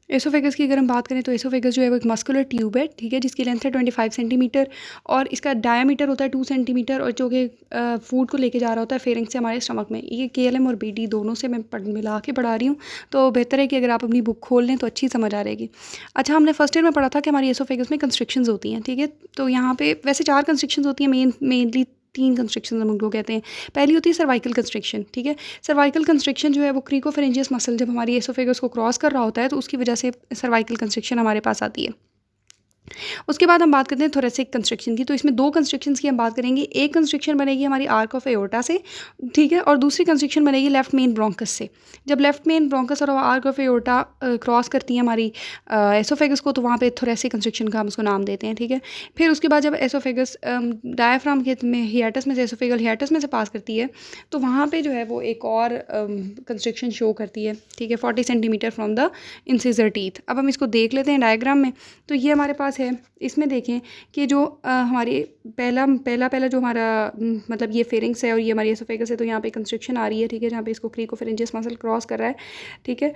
Oesophagus की अगर हम बात करें तो एसोफेगस जो है वो एक मस्कुलर ट्यूब है, ठीक है, जिसकी लेंथ है 25 सेंटीमीटर और इसका डायमीटर होता है 2 सेंटीमीटर और जो कि फूड को लेके जा रहा होता है फेरिंग से हमारे स्टमक में। ये केएलएम और बीडी दोनों से मैं मिला के पढ़ा रही हूँ, तो बेहतर है कि अगर आप अपनी बुक खोल लें तो अच्छी समझ आ रहेगी। अच्छा, हमने फर्स्ट ईयर में पढ़ा था कि हमारी एसोफेगस में कंस्ट्रिक्शंस होती हैं, ठीक है। तो यहाँ पे वैसे 4 कंस्ट्रिक्शंस होती हैं, मेनली 3 कंस्ट्रिक्शंस हम उनको कहते हैं। पहली होती है सर्वाइकल कंस्ट्रिक्शन, ठीक है। सर्वाइकल कंस्ट्रिक्शन जो है वो क्रीकोफेरेंजियस मसल जब हमारी एसोफेगस को क्रॉस कर रहा होता है तो उसकी वजह से सर्वाइकल कंस्ट्रिक्शन हमारे पास आती है। उसके बाद हम बात करते हैं थोरेसिक कंस्ट्रिक्शन की। तो इसमें 2 कंस्ट्रिक्शंस की हम बात करेंगे। एक कंस्ट्रिक्शन बनेगी हमारी आर्क ऑफ एओर्टा से, ठीक है, और दूसरी कंस्ट्रिक्शन बनेगी लेफ्ट मेन ब्रोंकस से। जब लेफ्ट मेन ब्रोंकस और आर्क ऑफ एओर्टा क्रॉस करती है हमारी एसोफेगस को, तो वहाँ पे थोरेसिक कंस्ट्रिक्शन का हम उसको नाम देते हैं, ठीक है। फिर उसके बाद जब एसोफेगस डायफ्राम के में हियाटस में से एसोफेगल हियाटस में से पास करती है तो वहाँ पे जो है वो एक और कंस्ट्रिक्शन शो करती है, ठीक है, 40 centimetre from the incisor teeth. अब हम इसको देख लेते हैं डायग्राम में। तो ये हमारे पास है, इसमें देखें कि जो हमारे पहला जो हमारा मतलब ये फेरिंग्स है और ये हमारी एसोफेगस है, तो यहाँ पे कंस्ट्रिक्शन आ रही है, ठीक है, जहाँ पे इसको क्रीकोफेरेंजियस मसल क्रॉस कर रहा है, ठीक है।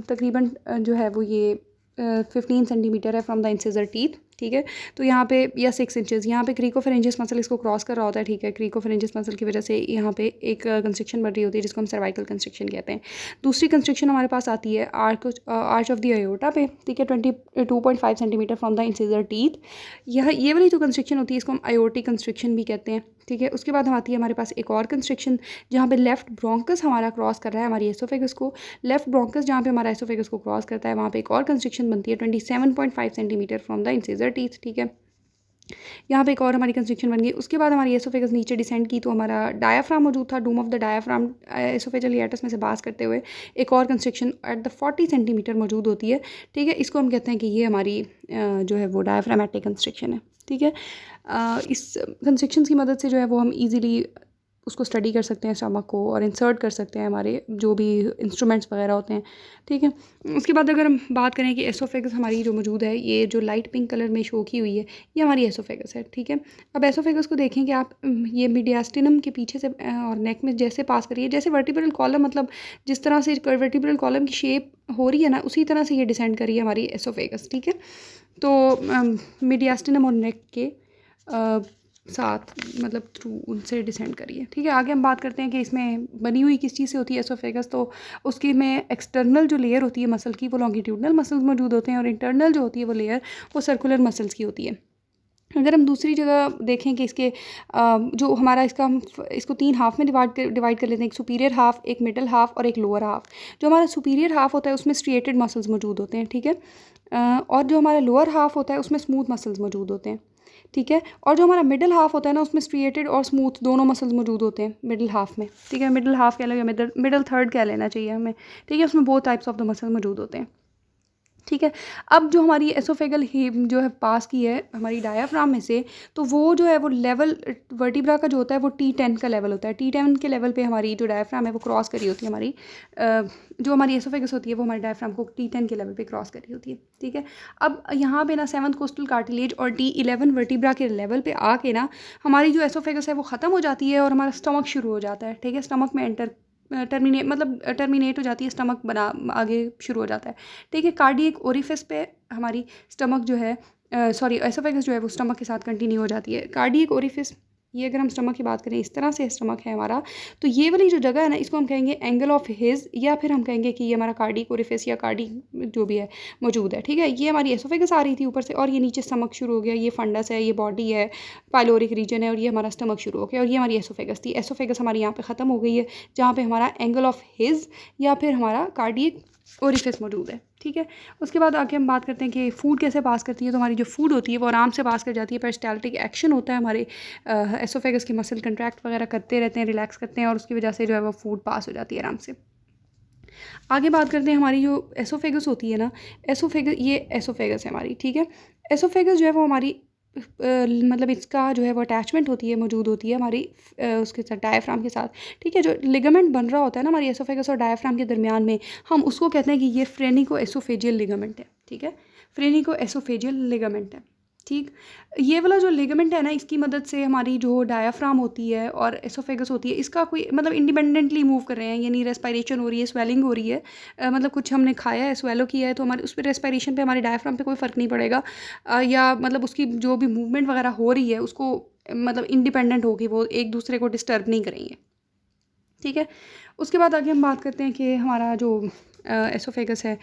तकरीबन जो है वो ये 15 सेंटीमीटर है फ्रॉम द इंसिजर टीथ, ठीक है। तो यहाँ पे या 6 इंचेस यहाँ पे क्रीकोफेरेंजियस मसल इसको क्रॉस कर रहा होता है, ठीक है। क्रीकोफेरेंजियस मसल की वजह से यहाँ पे एक कंस्ट्रिक्शन बढ़ रही होती है जिसको हम सर्वाइकल कंस्ट्रिक्शन कहते हैं। दूसरी कंस्ट्रिक्शन हमारे पास आती है आर्च ऑफ द अयोर्टा पे, ठीक है, 22.5 centimetre from the incisor teeth. ये वाली जो कंस्ट्रिक्शन होती है इसको हम अयोर्टिक कंस्ट्रिक्शन भी कहते हैं, ठीक है। उसके बाद आती है हमारे पास एक और कंस्ट्रिक्शन जहाँ पे लेफ्ट ब्रोंकस हमारा क्रॉस कर रहा है हमारी एसोफेगस को। लेफ्ट ब्रोंकस जहाँ पे हमारा एसोफेगस को क्रॉस करता है वहाँ पे एक और कंस्ट्रिक्शन बनती है 27.5 centimetre from the incisor teeth, ठीक है। यहाँ पे एक और हमारी कंस्ट्रिक्शन बन गई। उसके बाद हमारी एसोफेगस नीचे डिसेंड की तो हमारा डायाफ्राम मौजूद था, doom of the diaphragm oesophageal हियाटस में से पास करते हुए एक और कंस्ट्रिक्शन एट द 40 सेंटीमीटर मौजूद होती है, ठीक है। इसको हम कहते हैं कि ये हमारी जो है वो डायाफ्रामेटिक कंस्ट्रिक्शन है, ठीक है। इस कंस्ट्रिक्शन की मदद से जो है वो हम ईजिली उसको स्टडी कर सकते हैं स्टमक को और इंसर्ट कर सकते हैं हमारे जो भी इंस्ट्रूमेंट्स वगैरह होते हैं, ठीक है। उसके बाद अगर हम बात करें कि एसोफेगस हमारी जो मौजूद है, ये जो लाइट पिंक कलर में शो की हुई है ये हमारी एसोफेगस है, ठीक है। अब एसोफेगस को देखें कि आप ये मीडियास्टिनम के पीछे से और नेक में जैसे पास करिए, जैसे वर्टिब्रल कॉलम, मतलब जिस तरह से वर्टिब्रल कॉलम की शेप हो रही है ना उसी तरह से ये डिसेंड करिए हमारी एसोफेगस, ठीक है। तो मीडियास्टिनम और नेक के साथ मतलब थ्रू उनसे डिसेंड करिए, ठीक है। आगे हम बात करते हैं कि इसमें बनी हुई किस चीज़ से होती है एसोफेगस। तो उसकी में एक्सटर्नल जो लेयर होती है मसल की वो लॉन्गिट्यूडनल मसल्स मौजूद होते हैं और इंटरनल जो होती है वो लेयर वो सर्कुलर मसल्स की होती है। अगर हम दूसरी जगह देखें कि इसके जो हमारा इसको 3 हाफ में डिवाइड कर लेते हैं, एक सुपीरियर हाफ, एक मिडल हाफ और एक लोअर हाफ। जो हमारा सुपीरियर हाफ होता है उसमें स्ट्रिएटेड मसल्स मौजूद होते हैं, ठीक है। और जो हमारा लोअर हाफ होता है उसमें स्मूथ मसल्स मौजूद होते हैं, ठीक है। और जो हमारा मिडिल हाफ होता है ना उसमें स्ट्रिएटेड और स्मूथ दोनों मसल्स मौजूद होते हैं मिडिल हाफ में, ठीक है। मिडिल हाफ कह लो या मिडिल थर्ड कह लेना चाहिए हमें, ठीक है। उसमें बहुत टाइप्स ऑफ द मसल मौजूद होते हैं, ठीक है। अब जो हमारी एसोफेगल जो है पास की है हमारी डायाफ्राम में से, तो वो जो है वो लेवल वर्टिब्रा का जो होता है वो T10 का लेवल होता है। T10 के लेवल पे हमारी जो डायाफ्राम है वो क्रॉस करी होती है हमारी जो हमारी एसोफेगस होती है वो हमारे डायाफ्राम को T10 के लेवल पे क्रॉस करी होती है, ठीक है। अब यहाँ पे ना 7th कोस्टल कार्टिलेज और T11 वर्टिब्रा के लेवल पे आके ना हमारी जो एसोफेगस है वो ख़त्म हो जाती है और हमारा स्टमक शुरू हो जाता है, ठीक है। स्टमक में टर्मिनेट हो जाती है, स्टमक बना आगे शुरू हो जाता है, ठीक है। कार्डियक ओरिफिस पे हमारी स्टमक जो है एसोफेगस जो है वो स्टमक के साथ कंटिन्यू हो जाती है। कार्डियक ओरिफिस, ये अगर हम स्टमक की बात करें इस तरह से स्टमक है हमारा, तो ये वाली जो जगह है ना इसको हम कहेंगे एंगल ऑफ हिज, या फिर हम कहेंगे कि ये हमारा कार्डियक ओरिफिस या कार्डिक जो भी है मौजूद है, ठीक है। ये हमारी एसोफेगस आ रही थी ऊपर से और ये नीचे स्टमक शुरू हो गया, ये फंडस है, ये बॉडी है, पाइलोरिक रीजन है और ये हमारा स्टमक शुरू हो गया और ये हमारी एसोफेगस थी। एसोफेगस हमारी यहाँ पे ख़त्म हो गई है जहाँ पे हमारा एंगल ऑफ हिज या फिर हमारा कार्डियक ओरिफिस मौजूद है, ठीक है। उसके बाद आके हम बात करते हैं कि फ़ूड कैसे पास करती है। तो हमारी जो फूड होती है वो आराम से पास कर जाती है, पेरिस्टाल्टिक एक्शन होता है हमारे एसोफेगस के मसल कंट्रैक्ट वगैरह करते रहते हैं, रिलैक्स करते हैं और उसकी वजह से जो है वो फूड पास हो जाती है आराम से। आगे बात करते हैं हमारी जो एसोफेगस होती है ना, ये एसोफेगस है हमारी, ठीक है। एसोफेगस जो है वो हमारी मतलब इसका जो है वो अटैचमेंट होती है मौजूद होती है हमारी उसके साथ डायाफ्राम के साथ, ठीक है। जो लिगामेंट बन रहा होता है ना हमारी एसोफेगस और डायाफ्राम के दरमियान में, हम उसको कहते हैं कि ये फ्रेनिको एसोफेजियल लिगामेंट है, ठीक है। फ्रेनिको एसोफेजियल लिगामेंट है, ठीक। ये वाला जो लिगामेंट है ना, इसकी मदद से हमारी जो डायाफ्राम होती है और एसोफेगस होती है, इसका कोई मतलब इंडिपेंडेंटली मूव कर रहे हैं, यानी रेस्पिरेशन हो रही है, स्वेलिंग हो रही है, मतलब कुछ हमने खाया है, स्वेलो किया है, तो हमारे उस पर रेस्पिरेशन पे, हमारे डायाफ्राम पे कोई फ़र्क नहीं पड़ेगा, या मतलब उसकी जो भी मूवमेंट वगैरह हो रही है उसको मतलब इंडिपेंडेंट होगी, वो एक दूसरे को डिस्टर्ब नहीं करेंगे। ठीक है। उसके बाद आगे हम बात करते हैं कि हमारा जो एसोफेगस है,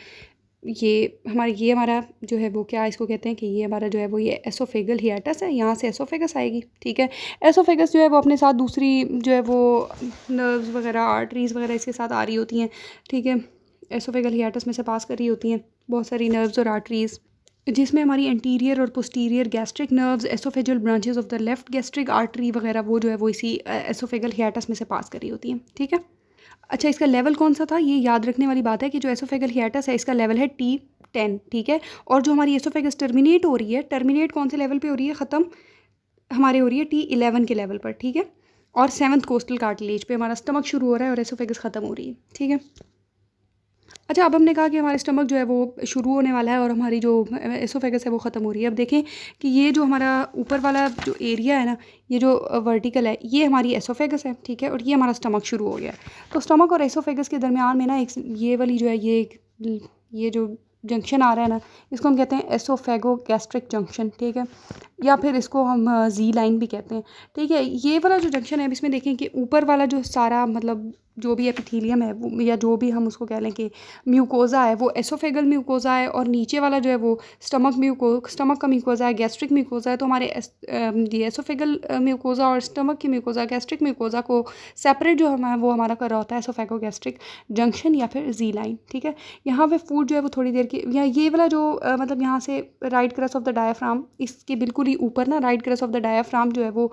ये हमारा जो है वो क्या इसको कहते हैं कि ये हमारा जो है वो ये एसोफेगल हियाटस है, यहाँ से एसोफेगस आएगी। ठीक है। एसोफेगस जो है वो अपने साथ दूसरी जो है वो नर्व्स वगैरह, आर्टरीज़ वगैरह इसके साथ आ रही होती हैं। ठीक है। एसोफेगल हियाटस में से पास कर रही होती हैं बहुत सारी नर्व्स और आर्टरीज़, जिसमें हमारी एंटीरियर और posterior gastric nerves, oesophageal branches of the left gastric artery वगैरह, वो जो है वो इसी एसोफेगल हियाटस में से पास कर रही होती हैं। ठीक है। अच्छा, इसका लेवल कौन सा था, ये याद रखने वाली बात है कि जो एसोफेगल हियाटस है इसका लेवल है T10। ठीक है। और जो हमारी एसोफेगस टर्मिनेट हो रही है, टर्मिनेट कौन से लेवल पे हो रही है, ख़त्म हमारे हो रही है T11 के लेवल पर। ठीक है। और 7th कोस्टल कार्टिलेज पे हमारा स्टमक शुरू हो रहा है और एसोफेगस ख़त्म हो रही है। ठीक है। अच्छा, अब हमने कहा कि हमारा स्टमक जो है वो शुरू होने वाला है और हमारी जो एसोफेगस है वो ख़त्म हो रही है। अब देखें कि ये जो हमारा ऊपर वाला जो एरिया है ना, ये जो वर्टिकल है, ये हमारी एसोफेगस है। ठीक है। और ये हमारा स्टमक शुरू हो गया है। तो स्टमक और एसोफेगस के दरमियान में ना एक ये वाली जो है ये जो जंक्शन आ रहा है ना, इसको हम कहते हैं एसोफेगो गैस्ट्रिक जंक्शन। ठीक है। या फिर इसको हम जी लाइन भी कहते हैं। ठीक है। ये वाला जो जंक्शन है, अब इसमें देखें कि ऊपर वाला जो सारा मतलब जो भी एपिथेलियम है वो, या जो भी हम उसको कह लें कि म्यूकोज़ा है, वो एसोफेगल म्यूकोज़ा है, और नीचे वाला जो है वो स्टमक का म्यूकोज़ा है, गैस्ट्रिक म्यूकोज़ा है। तो हमारे ये एसोफेगल म्यूकोज़ा और स्टमक की म्यूकोज़ा, गैस्ट्रिक म्यूकोज़ा को सेपरेट जो वो हमारा कर रहा होता है एसोफेगो गैस्ट्रिक जंक्शन या फिर जी लाइन। ठीक है। यहाँ पे फूड जो है वो थोड़ी देर की, या ये वाला जो मतलब यहाँ से right crust of the diaphragm, इसके बिल्कुल ही ऊपर ना right crust of the diaphragm जो है वो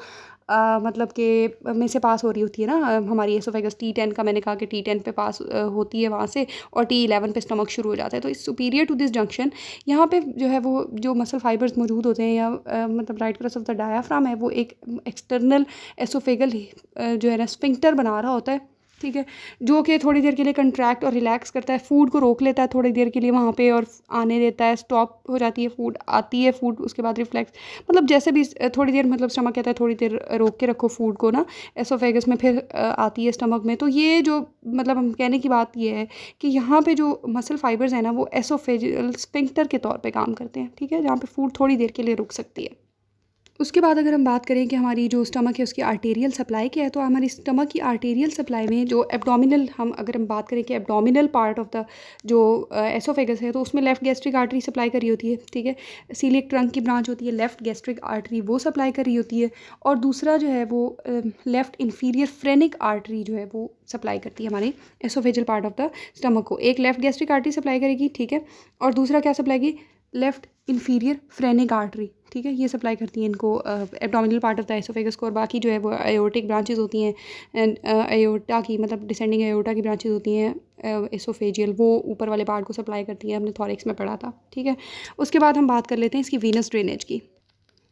मतलब के में से पास हो रही होती है ना हमारी एसोफेगस। T10 का मैंने कहा कि T10 पे पास होती है वहाँ से, और T11 पे स्टमक शुरू हो जाता है। तो इस सुपीरियर टू दिस जंक्शन, यहाँ पे जो है वो जो मसल फाइबर्स मौजूद होते हैं, या मतलब right crust of the diaphragm है, वो एक एक्सटर्नल एसोफेगल जो है ना स्फिंक्टर बना रहा होता है। ठीक है। जो कि थोड़ी देर के लिए कंट्रैक्ट और रिलैक्स करता है, फूड को रोक लेता है थोड़ी देर के लिए वहाँ पे, और आने देता है, स्टॉप हो जाती है फूड, आती है फूड, उसके बाद रिफ्लेक्स, मतलब जैसे भी थोड़ी देर, मतलब स्टमक कहता है थोड़ी देर रोक के रखो फूड को ना एसोफेगस में, फिर आती है स्टमक में। तो ये जो मतलब हम कहने की बात ये है कि यहाँ पे जो मसल फाइबर्स हैं ना, वो एसोफेजियल स्फिंक्टर के तौर पे काम करते हैं। ठीक है। जहाँ पे फूड थोड़ी देर के लिए रुक सकती है। उसके बाद अगर हम बात करें कि हमारी जो स्टमक है उसकी आर्टेरियल सप्लाई क्या है, तो हमारी स्टमक की आर्टेरियल सप्लाई में जो एब्डोमिनल, अगर हम बात करें कि एब्डोमिनल पार्ट ऑफ द जो एसोफेगस है, तो उसमें लेफ़्ट गैस्ट्रिक आर्टरी सप्लाई कर रही होती है। ठीक है। सीलिक ट्रंक की ब्रांच होती है लेफ़्ट गैस्ट्रिक आर्टरी, वो सप्लाई कर रही होती है। और दूसरा जो है वो लेफ़्ट इन्फीरियर फ्रेनिक आर्टरी जो है वो सप्लाई करती है हमारे oesophageal part of the stomach को। एक लेफ़्ट गैस्ट्रिक आर्टरी सप्लाई करेगी। ठीक है। और दूसरा क्या सप्लाई की, लेफ़्ट इन्फीरियर फ्रेनिक आर्टरी। ठीक है। ये सप्लाई करती है इनको abdominal part of the oesophagus को। और बाकी जो है वो एयोर्टिक ब्रांचेस होती हैं, एंड एयोर्टा की मतलब डिसेंडिंग एयोर्टा की ब्रांचेस होती हैं एसोफेजियल, वो ऊपर वाले पार्ट को सप्लाई करती है, हमने थॉरिक्स में पढ़ा था। ठीक है। उसके बाद हम बात कर लेते हैं इसकी वीनस ड्रेनेज की।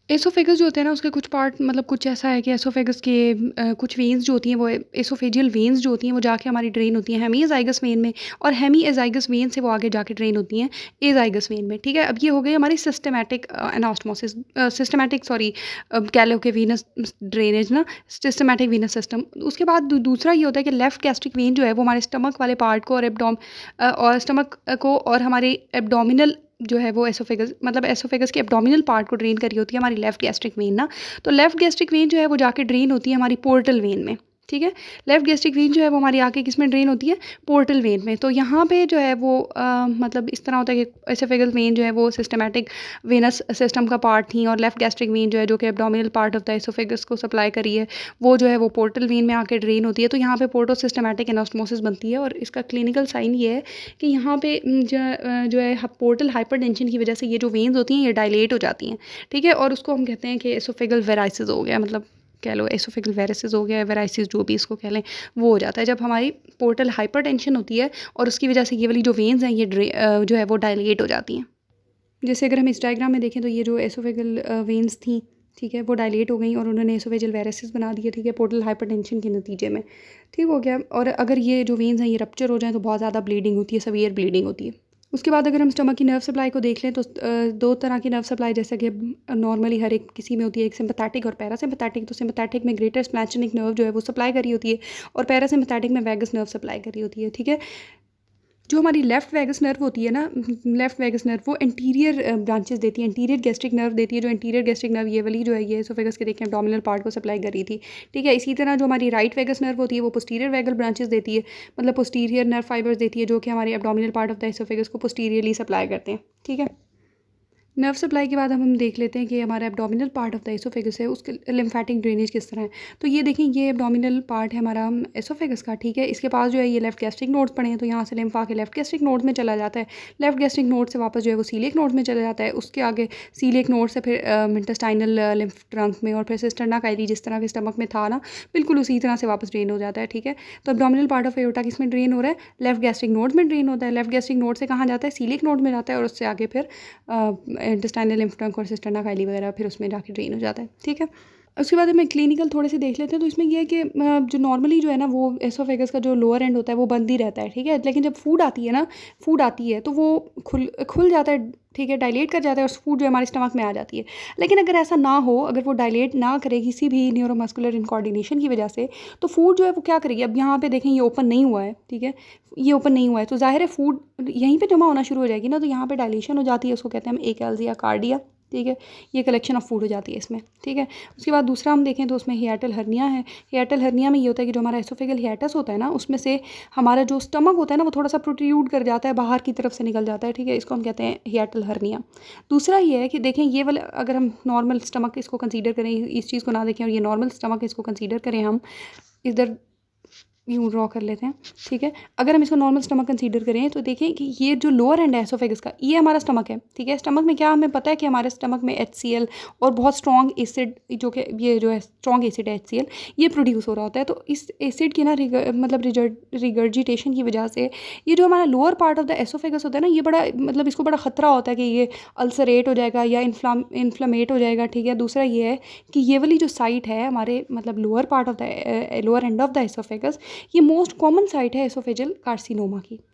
एसोफेगस जो होता है ना, उसके कुछ पार्ट मतलब कुछ ऐसा है कि एसोफेगस के कुछ वेन्स जो होती हैं, वो एसोफेजियल वेन्स जो होती हैं, वो जाके हमारी ड्रेन होती हैं हेमी एजाइगस वेन में, और हेमी एजाइगस वेन से वो आगे जाके ड्रेन होती हैं एजाइगस वेन में। ठीक है। अब ये हो गई हमारी सिस्टमैटिक एनास्टोमोसिस, सिस्टमैटिक सॉरी कह लो कि वीनस ड्रेनेज ना, सिस्टमैटिक वीनस सिस्टम। उसके बाद दूसरा ये होता है कि लेफ़्ट गैस्ट्रिक वेन जो है वो हमारे स्टमक वाले पार्ट को और स्टमक को और हमारे एब्डोमिनल जो है वो एसोफेगस, मतलब एसोफेगस के एब्डोमिनल पार्ट को ड्रेन करी होती है हमारी लेफ़्ट गैस्ट्रिक वेन ना। तो लेफ़्ट गैस्ट्रिक वेन जो है वो जाके ड्रेन होती है हमारी पोर्टल वेन में। ठीक है। लेफ़्ट गैस्ट्रिक वेन जो है वो हमारी आके किस में ड्रेन होती है, पोर्टल वेन में। तो यहाँ पे जो है वो मतलब इस तरह होता है कि एसोफेगल वेन जो है वो सिस्टमैटिक वेनस सिस्टम का पार्ट थी, और लेफ़्ट गैस्ट्रिक वेन जो है जो कि abdominal part of the oesophagus को सप्लाई करी है, वो जो है वो पोर्टल वेन में आके ड्रेन होती है। तो यहाँ पे पोर्टो सिस्टमैटिक एनास्टोमोसिस बनती है, और इसका क्लिनिकल साइन ये है कि यहाँ पे जो है पोर्टल हाइपरटेंशन की वजह से ये जो वेन्स होती हैं ये डायलेट हो जाती हैं। ठीक है। और उसको हम कहते हैं कि एसोफेगल वेराइसिस हो गया, मतलब कह लो एसोफेगल वेराइसिस हो गया, वेराइसिस जो भी इसको कह लें, वो हो जाता है जब हमारी पोर्टल हाइपरटेंशन होती है, और उसकी वजह से ये वाली जो वेन्स हैं ये जो है वो डायलेट हो जाती हैं। जैसे अगर हम इस डायग्राम में देखें तो ये जो एसोफेगल वेन्स थी, ठीक है, वो डायलेट हो गई और उन्होंने एसोफेजल वेराइसिस बना दिया। ठीक है। पोर्टल हाइपरटेंशन के नतीजे में। ठीक हो गया। और अगर ये जो वेन्स हैं ये रप्चर हो जाए तो बहुत ज़्यादा ब्लीडिंग होती है, सवियर ब्लीडिंग होती है। उसके बाद अगर हम स्टमक की नर्व सप्लाई को देख लें तो दो तरह की नर्व सप्लाई जैसे कि नॉर्मली हर एक किसी में होती है, एक सिंपैथेटिक और पैरासिम्पैथेटिक। तो सिंपैथेटिक में ग्रेटर स्प्लैंचनिक नर्व जो है वो सप्लाई कर रही होती है और पैरासिम्पैथेटिक में वैगस नर्व सप्लाई कर रही होती है, ठीक है। जो हमारी लेफ्ट वैगस नर्व होती है ना, लेफ्ट वैगस नर्व वो एंटीरियर ब्रांचेस देती है, एंटीरियर गैस्ट्रिक नर्व देती है। जो एंटीरियर गैस्ट्रिक नर्व ये वाली जो है ये एसोफेगस के देखें एब्डोमिनल पार्ट को सप्लाई कर रही थी, ठीक है। इसी तरह जो हमारी राइट वैगस नर्व होती है वो पोस्टीरियर वैगल ब्रांचेस देती है, मतलब पोस्टीरियर नर्व फाइबर्स देती है जो कि हमारे abdominal part of the oesophagus को पोस्टीरियरली सप्लाई करते हैं, ठीक है। नर्व सप्लाई के बाद हम देख लेते हैं कि हमारा abdominal part of the oesophagus है उसके लिम्फेटिक ड्रेनेज किस तरह है। तो ये देखें ये एब्डोमिनल पार्ट है हमारा एसोफेगस का, ठीक है। इसके पास जो है ये लेफ्ट गैस्ट्रिक नोड्स पड़े हैं, तो यहाँ से लिम्फ आके लेफ्ट गैस्ट्रिक नोड्स में चला जाता है। लेफ्ट गैस्ट्रिक नोड से वापस जो है वो सीलिएक नोड्स में चला जाता है। उसके आगे सीलिएक नोड से फिर इंटेस्टाइनल लिम्फ ट्रंक में और फिर सिस्टर्ना काइली जिस तरह के स्टमक में था ना, बिल्कुल उसी तरह से वापस ड्रेन हो जाता है, ठीक है। तो एब्डोमिनल पार्ट ऑफ एओर्टा किस में ड्रेन हो रहा है? लेफ्ट गैस्ट्रिक नोड्स में ड्रेन होता है। लेफ्ट गैस्ट्रिक नोड से कहाँ जाता है? सीलिएक नोड में जाता है और उससे आगे फिर इंटेस्टाइनल लिम्फ ट्रंक और सिस्टर्ना काइली वगैरह फिर उसमें जाके ड्रेन हो जाता है, ठीक है। उसके बाद हमें क्लिनिकल थोड़े से देख लेते हैं। तो इसमें यह है कि जो नॉर्मली जो है ना वो एसोफेगस का जो लोअर एंड होता है वो बंद ही रहता है, ठीक है। लेकिन जब फूड आती है ना, फूड आती है तो वो खुल जाता है, ठीक है, डायलेट कर जाता है और फूड जो हमारे स्टमक में आ जाती है। लेकिन अगर ऐसा ना हो, अगर वो डायलेट ना करे किसी भी न्यूरोमस्कुलर इनकोऑर्डिनेशन की वजह से, तो फूड जो है वो क्या करेगी? अब यहाँ पे देखें ये ओपन नहीं हुआ है, ठीक है, ये ओपन नहीं हुआ है तो जाहिर है फूड यहीं पे जमा होना शुरू हो जाएगी ना, तो यहाँ पे डायलेशन हो जाती है, उसको कहते हैं हम एकल्जिया कार्डिया, ठीक है। ये कलेक्शन ऑफ फूड हो जाती है इसमें, ठीक है। उसके बाद दूसरा हम देखें तो उसमें हियाटल हर्निया है। हियाटल हर्निया में ये होता है कि जो हमारा एसोफेगल हियाटस होता है ना, उसमें से हमारा जो स्टमक होता है ना वो थोड़ा सा प्रोट्रूड कर जाता है, बाहर की तरफ से निकल जाता है, ठीक है। इसको हम कहते हैं हियाटल हर्निया। दूसरा ये है कि देखें ये वाला अगर हम नॉर्मल स्टमक इसको कंसीडर करें, इस चीज़ को ना देखें और ये नॉर्मल स्टमक इसको कंसीडर करें, हम इधर यूँ ड्रॉ कर लेते हैं, ठीक है। अगर हम इसको नॉर्मल स्टमक कंसीडर करें तो देखें कि ये जो लोअर एंड है एसोफेगस का, ये हमारा स्टमक है, ठीक है। स्टमक में क्या हमें पता है कि हमारे स्टमक में HCl और बहुत स्ट्रॉन्ग एसिड, जो कि ये जो है स्ट्रॉन्ग एसिड है HCl, ये प्रोड्यूस हो रहा होता है। तो इस एसिड की ना मतलब रिगर्जिटेशन की वजह से ये जो हमारा lower part of the oesophagus होता है ना, ये बड़ा मतलब इसको बड़ा ख़तरा होता है कि ये अल्सरेट हो जाएगा या इन्फ्लामेट हो जाएगा, ठीक है। दूसरा ये है कि ये वाली जो साइट है हमारे मतलब lower part of the lower end of the oesophagus, ये मोस्ट कॉमन साइट है एसोफेजल कार्सिनोमा की।